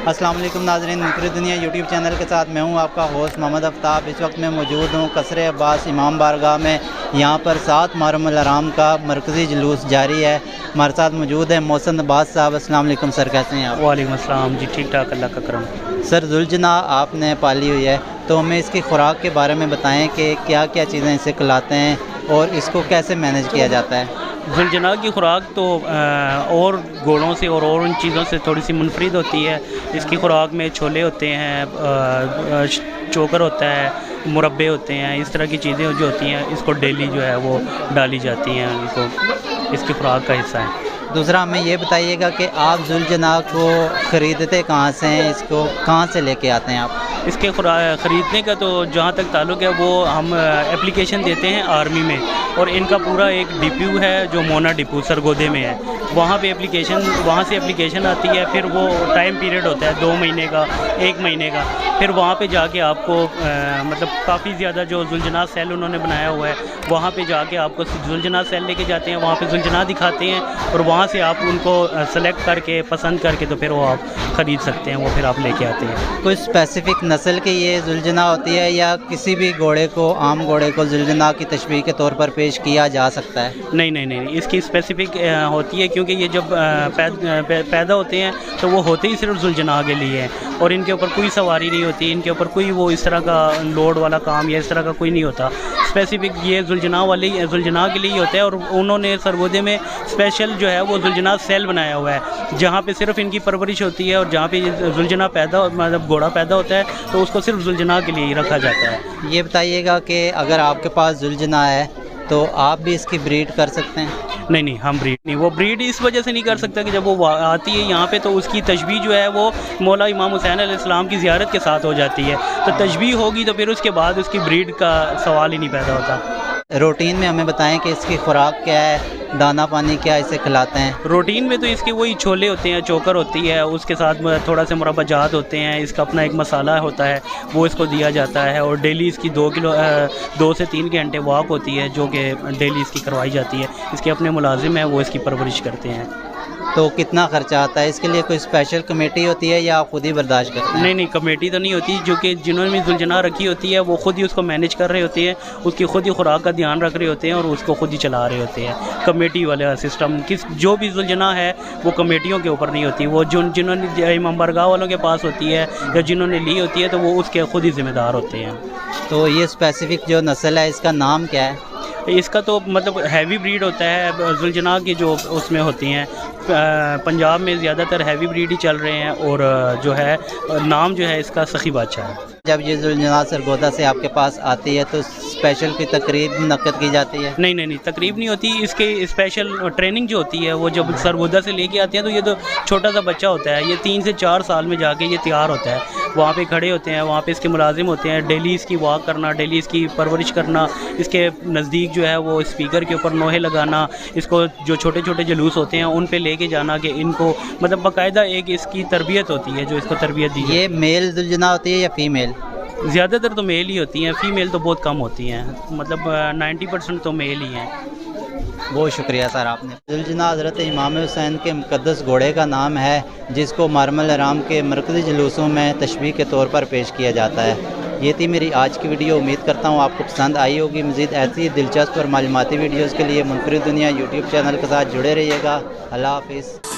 अस्सलाम वालेकुम नाज़रीन, मुनफरिद दुनिया यूट्यूब चैनल के साथ मैं हूं आपका होस्ट मोहम्मद आफ्ताब। इस वक्त मैं मौजूद हूं कसर अब्बास इमाम बारगाह में। यहां पर 7 मुहर्रम अल हराम का मरकज़ी जुलूस जारी है। हमारे साथ मौजूद है मोहसिन अब्बास साहब। अस्सलाम वालेकुम सर, कैसे हैं आप? वालेकुम अस्सलाम जी, ठीक ठाक, अल्लाह का करम। सर, जुलजना आपने पाली हुई है, तो हमें इसकी खुराक के बारे में बताएँ कि क्या क्या चीज़ें इसे खिलाते हैं और इसको कैसे मैनेज किया जाता है? जुलजना की खुराक तो और घोड़ों से और उन चीज़ों से थोड़ी सी मुनफरिद होती है। इसकी खुराक में छोले होते हैं, चोकर होता है, मुरब्बे होते हैं, इस तरह की चीज़ें जो होती हैं इसको डेली जो है वो डाली जाती हैं, इसको इसकी खुराक का हिस्सा है। दूसरा हमें ये बताइएगा कि आप जुलजना को ख़रीदते कहाँ से हैं, इसको कहाँ से लेके आते हैं आप? इसके ख़रीदने का तो जहाँ तक ताल्लुक़ है वो हम एप्लीकेशन देते हैं आर्मी में, और इनका पूरा एक डिपो है जो मोना डिपो सरगोदे में है। वहाँ से एप्लीकेशन आती है, फिर वो टाइम पीरियड होता है 2 महीने का, 1 महीने का। फिर वहाँ पे जाके आपको मतलब काफ़ी ज़्यादा जो जुलजना सेल उन्होंने बनाया हुआ है, वहाँ पे जाके आपको जुलजना सेल लेके जाते हैं, वहाँ पे जुलजना दिखाते हैं और वहाँ से आप उनको सेलेक्ट करके पसंद करके तो फिर वो आप ख़रीद सकते हैं, वो फिर आप लेके आते हैं। कोई स्पेसिफ़िक नस्ल की ये जुलजना होती है या किसी भी घोड़े को, आम घोड़े को जुलजना की तशबीह के तौर पर पेश किया जा सकता है? नहीं, इसकी स्पेसिफ़िक होती है, क्योंकि ये जब पैदा होते हैं तो वो होते ही सिर्फ जुलजना के लिए हैं और इनके ऊपर कोई सवारी नहीं होती, इनके ऊपर कोई वो इस तरह का लोड वाला काम या इस तरह का कोई नहीं होता। स्पेसिफ़िक ये जुलजना के लिए ही होता है, और उन्होंने सरगोदे में स्पेशल जो है वो जुलजना सेल बनाया हुआ है, जहाँ पे सिर्फ इनकी परवरिश होती है, और जहाँ पे जुलजना मतलब घोड़ा पैदा होता है तो उसको सिर्फ जुलजना के लिए ही रखा जाता है। ये बताइएगा कि अगर आपके पास जुलजना है तो आप भी इसकी ब्रीड कर सकते हैं? नहीं, हम ब्रीड नहीं, वो ब्रीड इस वजह से नहीं कर सकता कि जब वो आती है यहाँ पे तो उसकी तशबीह जो है वो मौला इमाम हुसैन अलैहिस्सलाम की ज़ियारत के साथ हो जाती है, तो तशबीह होगी तो फिर उसके बाद उसकी ब्रीड का सवाल ही नहीं पैदा होता। रूटीन में हमें बताएं कि इसकी खुराक क्या है, दाना पानी क्या इसे खिलाते हैं? रूटीन में तो इसके वही छोले होते हैं, चोकर होती है, उसके साथ थोड़ा से मुरब्बाजात होते हैं, इसका अपना एक मसाला होता है वो इसको दिया जाता है, और डेली इसकी 2 से 3 घंटे वॉक होती है जो कि डेली इसकी करवाई जाती है। इसके अपने मुलाजिम हैं, वो इसकी परवरिश करते हैं। तो कितना ख़र्चा आता है इसके लिए? कोई स्पेशल कमेटी होती है या आप खुद ही बर्दाश्त करते हैं? नहीं, कमेटी तो नहीं होती, जो कि जिन्होंने भी जुलजना रखी होती है वो खुद ही उसको मैनेज कर रहे होते हैं, उसकी खुद ही खुराक का ध्यान रख रहे होते हैं और उसको खुद ही चला रहे होते हैं। कमेटी वाला सिस्टम जो भी जुलजना है वो कमेटियों के ऊपर नहीं होती, वो जिन्होंने इमाम बारगाह वालों के पास होती है या जिन्होंने ली होती है तो वो उसके खुद ही ज़िम्मेदार होते हैं। तो ये स्पेसिफ़िक जो नस्ल है इसका नाम क्या है? इसका तो मतलब हैवी ब्रीड होता है, जुलजना की जो उसमें होती हैं, पंजाब में ज़्यादातर हैवी ब्रीड ही चल रहे हैं, और जो है नाम जो है इसका सखी बादशाह है। जब ये जुलजना सरगोदा से आपके पास आती है तो स्पेशल की तकरीब मुनक्कद की जाती है? नहीं, तकरीब नहीं होती। इसके स्पेशल ट्रेनिंग जो होती है वो जब सरगोदा से लेके आते हैं तो ये तो छोटा सा बच्चा होता है, ये 3 से 4 साल में जाके ये तैयार होता है, वहाँ पे खड़े होते हैं, वहाँ पे इसके मुलाजिम होते हैं, डेली इसकी वॉक करना, डेली इसकी परवरिश करना, इसके नज़दीक जो है वो स्पीकर के ऊपर लोहे लगाना, इसको जो छोटे छोटे जुलूस होते हैं उन पे लेके जाना कि इनको मतलब बाकायदा एक इसकी तरबियत होती है जो इसको तरबियत दी। ये मेल जुलजना होती है या फ़ीमेल? ज़्यादातर तो मेल ही होती हैं, फ़ीमेल तो बहुत कम होती हैं, मतलब 90% तो मेल ही हैं। बहुत शुक्रिया सर आपने। जुलजना हज़रत इमाम हुसैन के मुक़द्दस घोड़े का नाम है, जिसको मुहर्रम अल हराम के मरकज़ी जुलूसों में तशबीह के तौर पर पेश किया जाता है। ये थी मेरी आज की वीडियो, उम्मीद करता हूँ आपको पसंद आई होगी। मज़ीद ऐसी दिलचस्प और मालूमाती वीडियोज़ के लिए मुनफरिद दुनिया यूट्यूब चैनल के साथ जुड़े रहिएगा। अल्लाह हाफ़िज़।